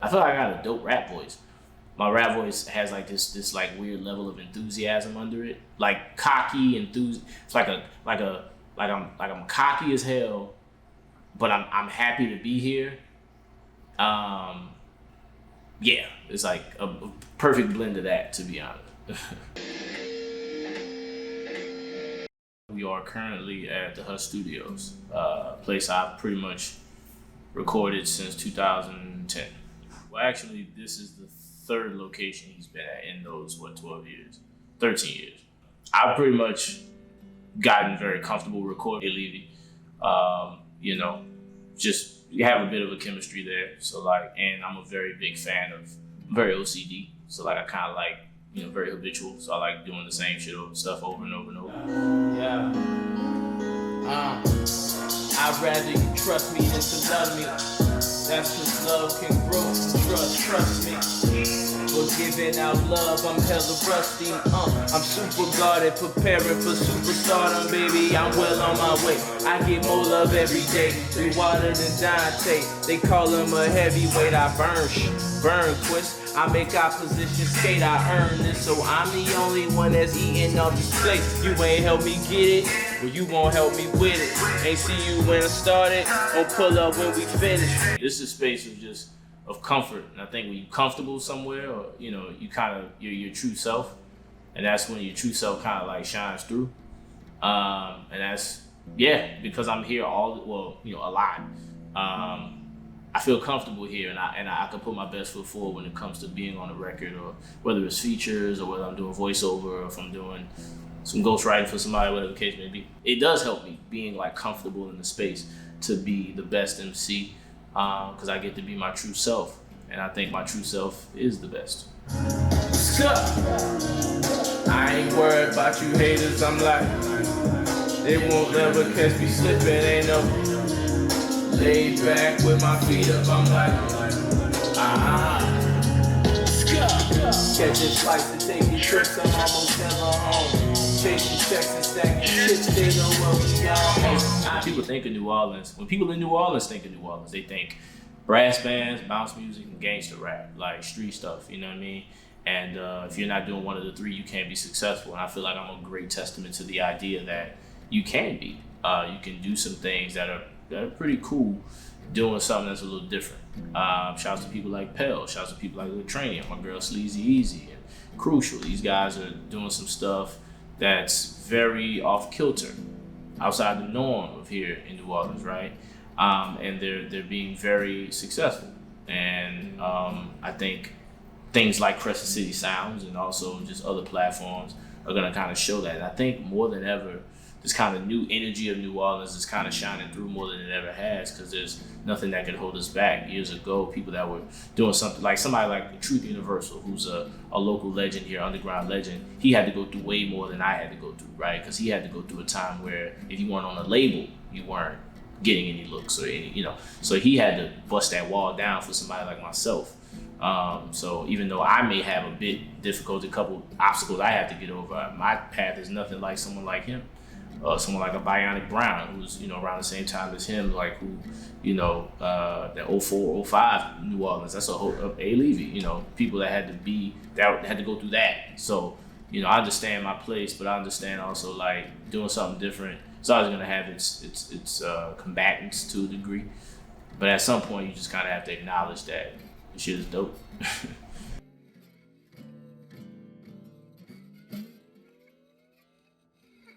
I feel like I got a dope rap voice. My rap voice has like this like weird level of enthusiasm under it, like cocky It's like I'm cocky as hell, but I'm happy to be here. Yeah, it's like a perfect blend of that, to be honest. We are currently at the Hush Studios, place I've pretty much recorded since 2010. Well, actually, this is the third location he's been at in those, 12 years? 13 years. I've pretty much gotten very comfortable recording Levy. You know, just you have a bit of a chemistry there. So like, and I'm a very big fan of, I'm very OCD. So like, I kind of like, you know, very habitual. So I like doing the same stuff over and over and over. Yeah. I'd rather you trust me than to love me. That's cause love can grow from trust me. For giving out love, I'm hella rusty. I'm super guarded, preparing for superstardom, baby. I'm well on my way. I get more love every day. We water than Dante. They call him a heavyweight. I burn quits. I make opposition skate. I earn this, so I'm the only one that's eating off this plate. You ain't help me get it, well, you won't help me with it. Ain't see you when I started, or pull up when we finish. This is a space of comfort, and I think when you're comfortable somewhere, or you know, you kind of your true self, and that's when your true self kind of like shines through. And that's because I'm here a lot. I feel comfortable here, and I can put my best foot forward when it comes to being on a record, or whether it's features, or whether I'm doing voiceover, or if I'm doing some ghostwriting for somebody, whatever the case may be. It does help me being like comfortable in the space to be the best MC, because I get to be my true self, and I think my true self is the best. I ain't worried about you haters, I'm like, they won't never catch me slipping, ain't no. Laid back with my feet up, I'm like, catching flights and taking trips, I'm almost never home. Chasing checks and stacking shit, they know what we got. People think of New Orleans. When people in New Orleans think of New Orleans, they think brass bands, bounce music, and gangster rap, like street stuff, you know what I mean? And if you're not doing one of the three, you can't be successful. And I feel like I'm a great testament to the idea that you can be. You can do some things that are pretty cool, doing something that's a little different. Shouts to people like Pell, shouts to people like Latrania, my girl Sleazy Easy, and Crucial. These guys are doing some stuff that's very off kilter, outside the norm of here in New Orleans, right? And they're being very successful. And I think things like Crescent City Sounds and also just other platforms are gonna kind of show that. And I think more than ever, this kind of new energy of New Orleans is kind of shining through more than it ever has, because there's nothing that can hold us back. Years ago, people that were doing something, like somebody like Truth Universal, who's a local legend here, underground legend, he had to go through way more than I had to go through, right? Because he had to go through a time where if you weren't on a label, you weren't getting any looks or any, you know. So he had to bust that wall down for somebody like myself. So even though I may have a bit difficult, a couple obstacles I have to get over, my path is nothing like someone like him. Someone like a Bionic Brown, who's, you know, around the same time as him, like who, you know, that 04, 05 New Orleans, that's a Levy, you know, people that had to go through that. So, you know, I understand my place, but I understand also like doing something different. It's always gonna have its combatants to a degree, but at some point you just kind of have to acknowledge that the shit is dope.